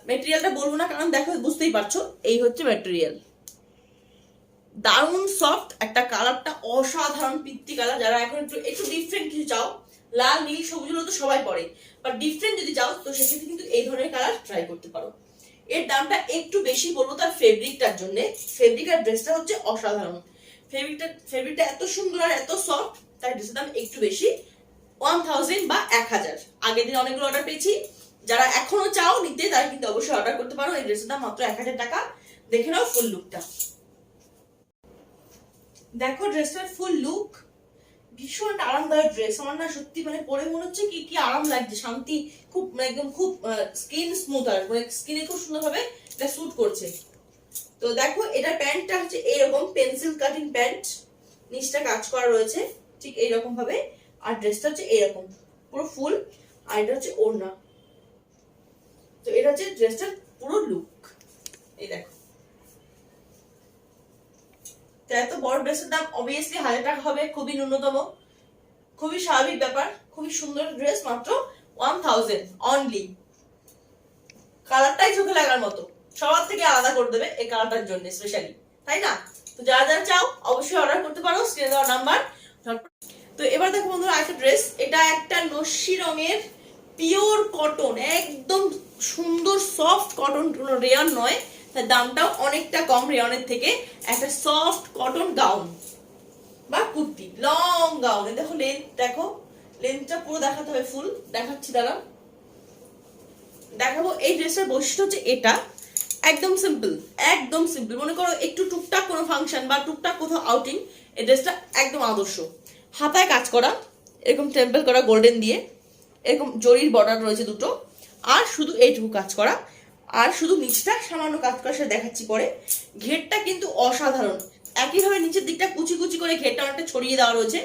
মেটেরিয়ালটা বলবো না, কারণ দেখো বুঝতেই পারছো, এই হচ্ছে মেটেরিয়াল। দারুণ সফট একটা, কালারটা অসাধারণ পিত্তি কালার। যারা এখন একটু একটু ডিফারেন্ট কিছু চাও, লাল নীল সবুজগুলো তো সবাই পরে, বাট ডিফারেন্ট যদি চাও তো সেক্ষেত্রে কিন্তু এই ধরনের কালার ট্রাই করতে পারো। এর দামটা একটু বেশি বলবো তার ফেব্রিকটার জন্য। ফেব্রিক আর ড্রেসটা হচ্ছে অসাধারণ, ফেব্রিকটা এত সুন্দর আর এত সফট, তার ড্রেসের দাম একটু বেশি, 1000 বা 1000। আগের দিন অনেকগুলো অর্ডার পেয়েছি, যারা এখনো চাও নিতে তারা কিন্তু অবশ্যই অর্ডার করতে পারো। এই ড্রেসের দাম মাত্র 1000 টাকা। দেখে নাও ফুল লুকটা, দেখো ড্রেসটার ফুল লুক, ভীষণ আরামদায়ক ড্রেস। আমার না সত্যি মানে পরে মনে হচ্ছে কি কি আরাম লাগছে, শান্তি, খুব একদম খুব স্কিন স্মুথ, আর মানে স্কিনে খুব সুন্দরভাবে এটা স্যুট করছে। তো দেখো এটার প্যান্টটা হচ্ছে এইরকম পেন্সিল কাটিং প্যান্ট, নিচটা কাজ করা রয়েছে ঠিক এইরকম ভাবে। আর ড্রেসটা হচ্ছে এইরকম পুরো ফুল, আর এটা হচ্ছে ওড়না। তো এটা হচ্ছে ড্রেসটার পুরো লুক, এই দেখো। তো এত বড় ড্রেসের দাম অবভিয়াসলি 1000 টাকা হবে, খুবই ন্যূনতম, খুবই স্বাভাবিক ব্যাপার। খুবই সুন্দর ড্রেস, মাত্র 1000 অনলি। কালারটাই চোখে লাগার মতো, সবার থেকে আলাদা করে দেবে এই কালারটার জন্য স্পেশালি, তাই না? তো যারা যারা চাও অবশ্যই অর্ডার করতে পারো, স্ক্রিনে দেওয়া নাম্বার। তো এবার দেখো বন্ধুরা আরেকটা ড্রেস, এটা একটা নস্যি রঙের পিওর কটন, একদম সুন্দর সফট কটন, কোনো রেয়ন নয়, তার দামটাও অনেকটা কম রেয়নের থেকে। একটা সফট কটন গাউন বা কুর্তি, লং গাউন। দেখো লেন্থ, দেখো লেন্থটা পুরো দেখাতে হবে, ফুল দেখাচ্ছি, দাঁড়া দেখাবো। এই ড্রেসটার বৈশিষ্ট্য হচ্ছে এটা একদম সিম্পল, একদম সিম্পল। মনে করো একটু টুকটাক কোনো ফাংশন বা টুকটাক কোথাও আউটিং, এই ড্রেসটা একদম আদর্শ। হাতায় কাজ করা, এরকম টেম্পল করা গোল্ডেন দিয়ে, এরকম জরির বর্ডার রয়েছে দুটো, আর শুধু এইটুকু কাজ করা, আর শুধু নিচটা সামান্য কাজ করা, সেটা দেখাচ্ছি পরে। ঘেরটা কিন্তু অসাধারণ, একইভাবে নিচের দিকটা কুচি কুচি করে ঘেরটা অনেকটা ছড়িয়ে দেওয়া রয়েছে।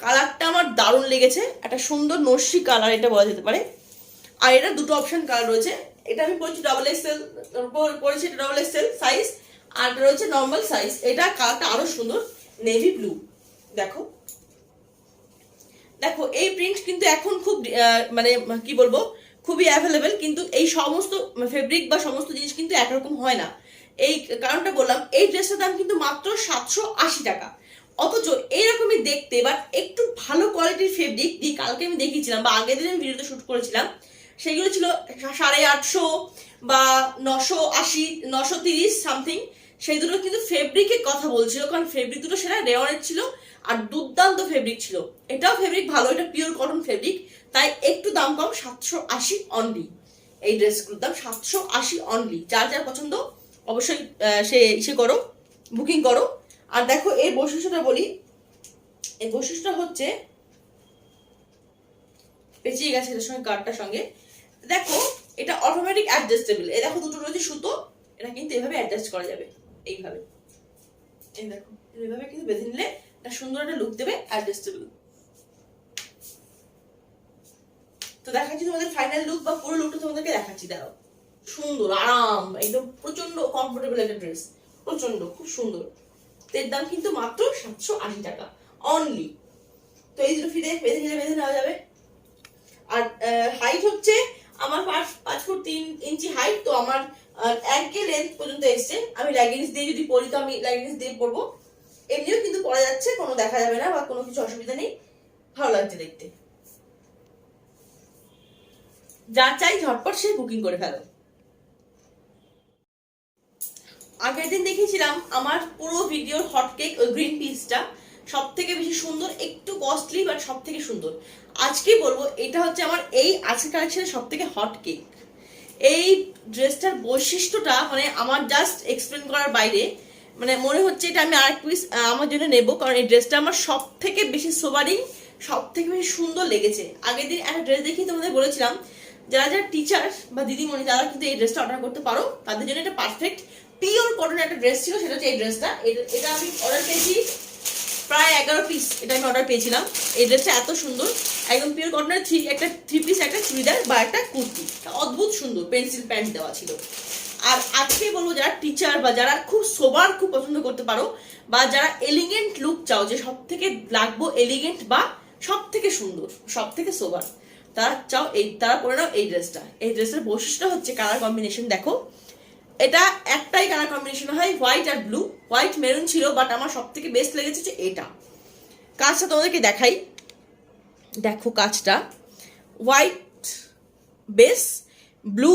কালারটা আমার দারুণ লেগেছে, একটা সুন্দর নস্যি কালার এটা বলা যেতে পারে। আর এটা দুটো অপশন কালার রয়েছে, এটা আমি পড়েছি ডাবল এক্সেল, পড়েছি এটা ডাবল এক্সেল সাইজ, আর এটা রয়েছে নর্মাল সাইজ। এটা কালারটা আরো সুন্দর, নেভি ব্লু। দেখো দেখো এই প্রিন্ট কিন্তু এখন খুব মানে কি বলবো, খুবই অ্যাভেলেবেল, কিন্তু এই সমস্ত ফেব্রিক বা সমস্ত জিনিস কিন্তু একরকম হয় না। এই কারণটা বললাম, এই ড্রেসটার দাম কিন্তু মাত্র 780 টাকা। অথচ এইরকমই দেখতে বাট একটু ভালো কোয়ালিটির ফেব্রিক দিয়ে কালকে আমি দেখিয়েছিলাম, বা আগের দিন আমি ভিডিওতে শুট করেছিলাম, সেগুলো ছিল 850 বা 980, 930 সামথিং। সেই দুটো কিন্তু ফেব্রিকের কথা বলছিল, কারণ ফেব্রিক দুটো সেটা রেওয়ানের ছিল, আর দুর্দান্ত ফেব্রিক ছিল। এটাও ফেব্রিক ভালো, এটা পিওর কটন ফেব্রিক, তাই একটু দাম কম, 780 অনলি। এই ড্রেসগুলোর দাম 780 অনলি। যার যার পছন্দ অবশ্যই সে করো, বুকিং করো। আর দেখো এই বৈশিষ্ট্যটা বলি, এই বৈশিষ্ট্যটা হচ্ছে পেঁচিয়ে গেছে এটার সঙ্গে, কার্ডটার সঙ্গে। দেখো এটা অটোমেটিক অ্যাডজাস্টেবল, এই দেখো দুটো রয়েছে সুতো, এটা কিন্তু এভাবে অ্যাডজাস্ট করা যাবে, এইভাবে, এই দেখো এইভাবে কিন্তু বেঁধে নিলে এটা সুন্দর একটা লুক দেবে, অ্যাডজাস্টেবল। তো দেখাচ্ছি তোমাদের ফাইনাল লুক বা পুরো লুকটা তোমাদেরকে দেখাচ্ছি, দাঁড়াও। সুন্দর আরাম, একদম প্রচন্ড কমফোর্টেবল একটা ড্রেস, প্রচন্ড খুব সুন্দর। এর দাম কিন্তু মাত্র 780 টাকা অনলি। তো এই দুটো ফিরে বেঁধে নিলে বেঁধে নেওয়া যাবে। আর হাইট হচ্ছে আমার 5 ফুট 3 ইঞ্চি হাইট, তো আমার এক লেন্থ পর্যন্ত এসছে। আমি লেগিংস দিয়ে যদি পরি তো আমি লেগিংস দিয়ে পরবো, এমনিও কিন্তু পরা যাচ্ছে, কোনো দেখা যাবে না বা কোনো কিছু অসুবিধা নেই। ভালো লাগছে দেখতে। যা চাই ঝটপট সে বুকিং করে ফেলো। আগের দিন দেখিয়েছিলাম আমার পুরো ভিডিওর হট কেক ওই গ্রিন পিসটা সব থেকে বেশি সুন্দর, একটু কস্টলি বাট সব থেকে সুন্দর। আজকে বলবো এটা হচ্ছে আমার এই আজকে কালেকশনের সব থেকে হট কেক। এই ড্রেসটার বৈশিষ্ট্যটা মানে আমার জাস্ট এক্সপ্লেন করার বাইরে, মানে মনে হচ্ছে এটা আমি আরেক পিস আমার জন্য নেবো, কারণ এই ড্রেসটা আমার সব থেকে বেশি সোবারিং, সব থেকে বেশি সুন্দর লেগেছে। আগের দিন একটা ড্রেস দেখি তোমাদের বলেছিলাম যারা যারা টিচার বা দিদিমণি তারা কিন্তু এই ড্রেসটা অর্ডার করতে পারো, তাদের জন্য এটা পারফেক্ট। পিওর কটনের একটা ড্রেস ছিল, সেটা হচ্ছে এই ড্রেসটা। এটা আমি অর্ডার পেয়েছি প্রায় 11 পিস, এটা আমি অর্ডার পেয়েছিলাম। এই ড্রেসটা এত সুন্দর, একদম পিওর কটনের একটা থ্রি পিস, একটা চুড়িদার বা একটা কুর্তি, অদ্ভুত সুন্দর পেন্সিল প্যান্ট দেওয়া ছিল। আর আজকে বলবো যারা টিচার বা যারা খুব সোবার খুব পছন্দ করতে পারো, বা যারা এলিগেন্ট লুক চাও, যে সব থেকে লাগবো এলিগেন্ট বা সব থেকে সুন্দর সব থেকে সোবার, তারা চাও তারা পরে নাও এই ড্রেসটা। এই ড্রেসের বৈশিষ্ট্য হচ্ছে কালার কম্বিনেশন। দেখো এটা একটাই কালার কম্বিনেশন হয়, হোয়াইট আর ব্লু। হোয়াইট মেরুন ছিল, বাট আমার সব থেকে বেস্ট লেগেছে যে এটা। কাজটা তোমাদেরকে দেখাই, দেখো কাজটা হোয়াইট বেস, ব্লু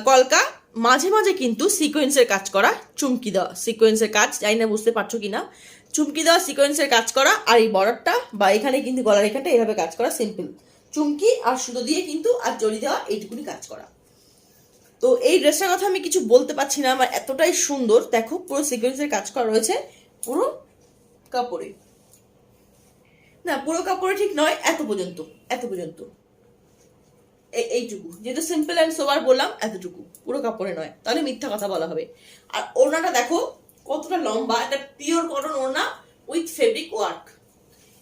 কলকা, মাঝে মাঝে কিন্তু সিকোয়েন্সের কাজ করা, চুমকি দেওয়া সিকোয়েন্সের কাজ, জানি না বুঝতে পারছো কিনা, চুমকি দেওয়া সিকোয়েন্সের কাজ করা। আর এই বর্ডারটা বা এখানে কিন্তু গলার এখানটা এইভাবে কাজ করা, সিম্পল চুমকি আর সুতো দিয়ে কিন্তু আর জড়ি দেওয়া, এইটুকুনি কাজ করা। তো এই ড্রেসটার কথা আমি কিছু বলতে পারছি না, আমার এতটাই সুন্দর। দেখো পুরো সিকোয়েন্সের কাজ করা রয়েছে পুরো কাপড়ে, না পুরো কাপড়ে ঠিক নয়, এত পর্যন্ত এইটুকু, যেহেতু সিম্পল অ্যান্ড সোবার বললাম, এতটুকু, পুরো কাপড়ে নয়, তাহলে মিথ্যা কথা বলা হবে। আর ওড়নাটা দেখো কতটা লম্বা, একটা পিওর কটন ওড়না উইথ ফেব্রিক ওয়ার্ক।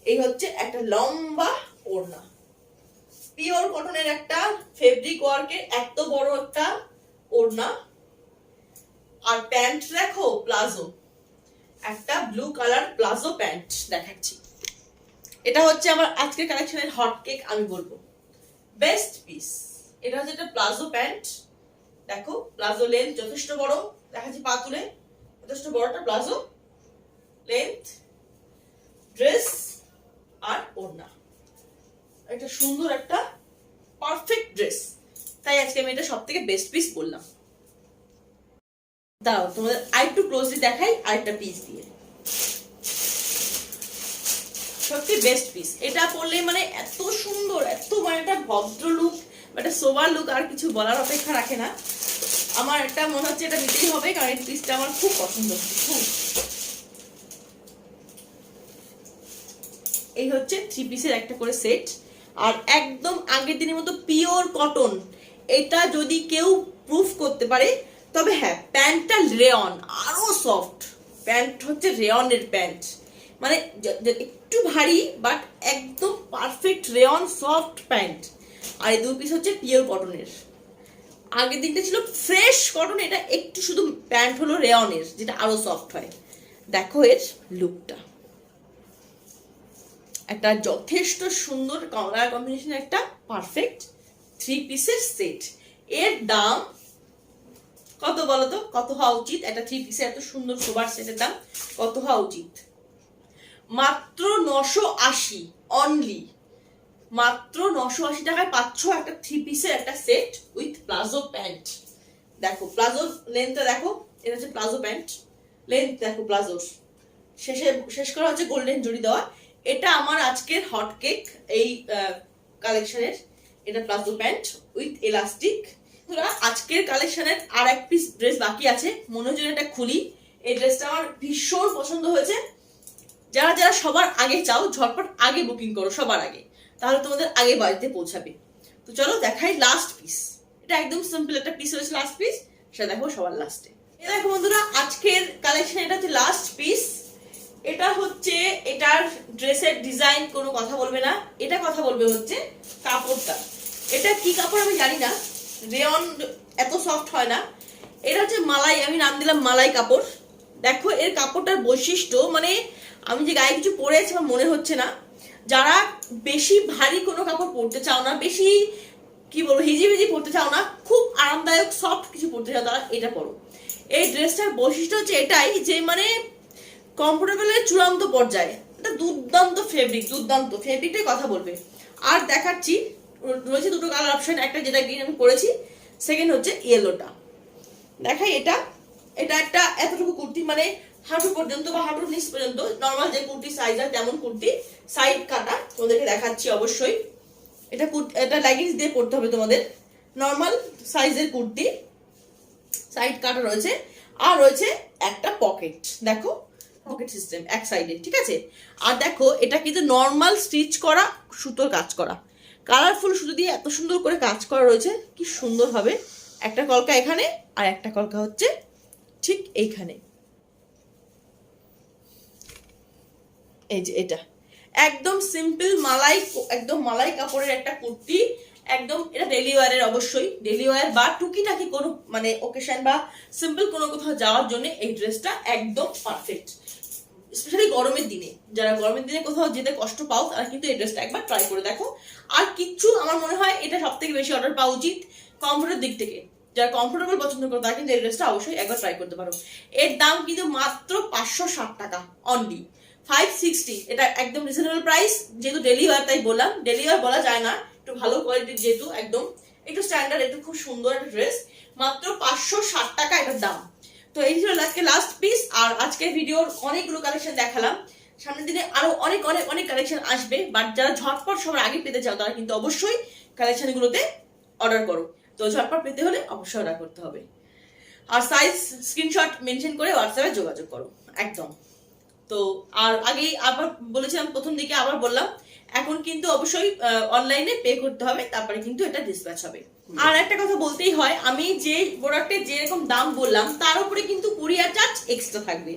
এই হচ্ছে একটা লম্বা ওড়না, পিওর কটনের একটা ফেব্রিক ওয়ার্কের এত বড় একটা ওড়না। আর প্যান্ট দেখো প্লাজো, একটা ব্লু কালার প্লাজো প্যান্ট দেখাচ্ছি। এটা হচ্ছে আমার আজকের কালেকশনের হট কেক, আমি বলবো বেস্ট পিস। এটা হচ্ছে একটা প্লাজো প্যান্ট, দেখো প্লাজো লেন্থ যথেষ্ট বড়, দেখাচ্ছি পা তুলে, যথেষ্ট বড়টা প্লাজো লেন্থ, ড্রেস আর ওড়না, একটা সুন্দর একটা পারফেক্ট ড্রেস। তাই আজকে আমি এটা সব থেকে বেস্ট পিস বললাম। দাও তোমাদের আরেকটু ক্লোজলি দেখাই আরেকটা পিস দিয়ে, সত্যি বেস্ট পিস। এটা পরলে মানে এত সুন্দর, এত মানে একটা ভদ্র লুক, একটা সোবার লুক, আর কিছু বলার অপেক্ষা রাখে না। আমার একটা মনে হচ্ছে এটা নিতেই হবে, কারণ এই পিসটা আমার খুব পছন্দ হচ্ছে। এই হচ্ছে থ্রি পিসের একটা করে সেট, আর একদম আগের দিনের মতো পিওর কটন। এটা যদি কেউ প্রুফ করতে পারে, তবে হ্যাঁ প্যান্টটা রেয়ন, আরো সফট প্যান্ট হচ্ছে, রেয়নের প্যান্ট, মানে একটু ভারী বাট একদম পারফেক্ট রেয়ন সফট প্যান্ট। আর এই দুই পিস হচ্ছে পিওর কটনের। আগের দিনটা ছিল ফ্রেশ কটন, এটা একটু শুধু প্যান্ট হলো রেয়নের, যেটা আরো সফট হয়। দেখো এর লুকটা, একটা যথেষ্ট সুন্দর কালার কম্বিনেশন, একটা পারফেক্ট থ্রি পিসের সেট। এর দাম কত বলো তো, কত হওয়া উচিত? একটা থ্রি পিসের এত সুন্দর সোবার সেটের দাম কত হওয়া উচিত? মাত্র 980 অনলি, মাত্র 980 টাকায় পাচ্ছ একটা থ্রি পিসের একটা সেট উইথ প্লাজো প্যান্ট। দেখো প্লাজো লেন্থটা দেখো, এটা হচ্ছে প্লাজো প্যান্ট লেন্থ, দেখো প্লাজোর শেষ করা হচ্ছে গোল্ডেন জড়ি দেওয়া। এটা আমার আজকের হট কেক এই কালেকশনের, এটা প্লাজো প্যান্ট উইথ এলাস্টিক। আজকের কালেকশনের আর এক পিস ড্রেস বাকি আছে, মনে হচ্ছে এটা খুলি। এই ড্রেসটা আমার ভীষণ পছন্দ হয়েছে। যারা যারা সবার আগে চাও, ঝটপট আগে বুকিং করো সবার আগে, তাহলে তোমাদের আগে বাড়িতে পৌঁছাবে। তো চলো দেখাই লাস্ট পিস। এটা একদম সিম্পল একটা পিস হয়েছে, লাস্ট পিস, সেটা দেখো সবার লাস্টে। এই দেখো বন্ধুরা আজকের কালেকশন, এটা হচ্ছে লাস্ট পিস। এটা হচ্ছে এটার ড্রেসের ডিজাইন কোনো কথা বলবে না, এটা কথা বলবে হচ্ছে কাপড়টা। এটা কি কাপড় আমি জানি না, রেয়ন এত সফট হয় না। এটা হচ্ছে মালাই, আমি নাম দিলাম মালাই কাপড়। দেখো এর কাপড়টার বৈশিষ্ট্য, মানে আমি যে গায়ে কিছু পরে আছি আমার মনে হচ্ছে না। যারা বেশি ভারী কোনো কাপড় পরতে চাও না, বেশি কি বলবো হিজিবিজি পরতে চাও না, খুব আরামদায়ক সফট কিছু পরতে চাও, তারা এটা পরো। এই ড্রেসটার বৈশিষ্ট্য হচ্ছে এটাই যে মানে কমফোর্টেবলের চূড়ান্ত পর্যায়ে, এটা দুর্দান্ত ফেব্রিকটাই কথা বলবে। আর দেখাচ্ছি রয়েছে দুটো কালার অপশন, একটা যেটা গ্রিন আমি পরেছি, সেকেন্ড হচ্ছে ইয়েলোটা। দেখাই এটা একটা এতটুকু কুর্তি, মানে হাঁটু পর্যন্ত বা হাঁটুর নিচ পর্যন্ত নর্মাল যে কুর্তি সাইজ হয় তেমন কুর্তি, সাইড কাটা, তোমাদেরকে দেখাচ্ছি অবশ্যই। এটা লেগিংস দিয়ে পরতে হবে তোমাদের, নর্মাল সাইজের কুর্তি, সাইড কাটা রয়েছে। আর রয়েছে একটা পকেট, দেখো পকেট সিস্টেম এক সাইডে, ঠিক আছে। আর দেখো এটা কিন্তু নর্মাল স্টিচ করা সুতোর কাজ করা, কালারফুল সুতো দিয়ে এত সুন্দর করে কাজ করা রয়েছে, কি সুন্দর হবে। একটা কলকা এখানে আর একটা কলকা হচ্ছে ঠিক এইখানে। এই যে এটা একদম সিম্পল মালাই কাপড়ের একটা কুর্তি, একদম এটা ডেলি ওয়্যারের, অবশ্যই ডেলি ওয়্যার বা টুকিটাকি কোনো মানে ওকেশন বা সিম্পল কোনো কোথাও যাওয়ার জন্য এই ড্রেসটা একদম পারফেক্ট। স্পেশালি গরমের দিনে, যারা গরমের দিনে কোথাও যেতে কষ্ট পাও তারা কিন্তু এই ড্রেসটা একবার ট্রাই করে দেখো। আর কিচ্ছু আমার মনে হয় এটা সব থেকে বেশি অর্ডার পাওয়া উচিত কমফোর্টের দিক থেকে। যারা কমফোর্টেবল পছন্দ করো তারা কিন্তু এই ড্রেসটা অবশ্যই একবার ট্রাই করতে পারো। এর দাম কিন্তু মাত্র 560 টাকা অনলি, 560। এটা একদম রিজনেবল প্রাইস, যেহেতু ডেলি ওয়্যার তাই বললাম, ডেলি ওয়্যার বলা যায় না, একটু ভালো কোয়ালিটির, যেহেতু একদম একটু স্ট্যান্ডার্ড, একটু খুব সুন্দর একটা ড্রেস, মাত্র 560 টাকা এটার দাম। তো এই ছিল আজকে লাস্ট পিস। আর আজকের ভিডিওর অনেকগুলো কালেকশন দেখালাম, সামনের দিনে আরো অনেক অনেক অনেক কালেকশন আসবে, বাট যারা ঝটপট সবার আগে পেতে চাও তারা কিন্তু অবশ্যই কালেকশনগুলোতে অর্ডার করো। তো ঝটপট পেতে হলে অবশ্যই অর্ডার করতে হবে। আর সাইজ স্ক্রিনশট মেনশন করে হোয়াটসঅ্যাপে যোগাযোগ করো একদম। তো আর আগেই আবার বলেছিলাম প্রথম দিকে, আবার বললাম, এখন কিন্তু অবশ্যই অনলাইনে পে করতে হবে, তারপরে কিন্তু এটা ডিসপ্যাচ হবে। আর একটা কথা বলতেই হয়, আমি যে প্রোডাক্টের যেরকম দাম বললাম তার উপরে কিন্তু কুরিয়ার চার্জ এক্সট্রা থাকবে।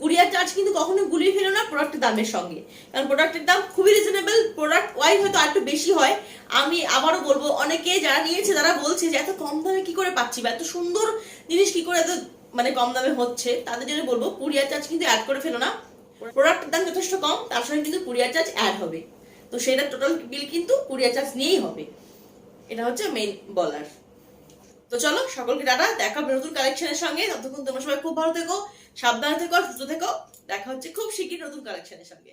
কুরিয়ার চার্জ কিন্তু কখনো গুলিয়ে ফেলো না প্রোডাক্টের দামের সঙ্গে, কারণ প্রোডাক্টের দাম খুবই রিজনেবল, প্রোডাক্ট ওয়াইজ হয়তো আর একটু বেশি হয়। আমি আবারও বলবো, অনেকে যারা নিয়েছে তারা বলছে যে এত কম দামে কি করে পাচ্ছি, বা এত সুন্দর জিনিস কি করে এত মানে কম দামে হচ্ছে, তাদের জন্য বলবো কুরিয়ার চার্জ কিন্তু অ্যাড করে ফেলো না। প্রোডাক্টের দাম যথেষ্ট কম, তার সঙ্গে কিন্তু কুরিয়ার চার্জ অ্যাড হবে, তো সেটা টোটাল বিল কিন্তু কুরিয়ার চার্জ নিয়েই হবে, এটা হচ্ছে মেইন বলার। তো চলো সকলকে টাটা, দেখা হবে নতুন কালেকশনের সঙ্গে। ততক্ষণ তোমরা সবাই খুব ভালো থেকো, সাবধানে থেকো, সুস্থ থেকো। দেখা হচ্ছে খুব শিগগির নতুন কালেকশনের সঙ্গে।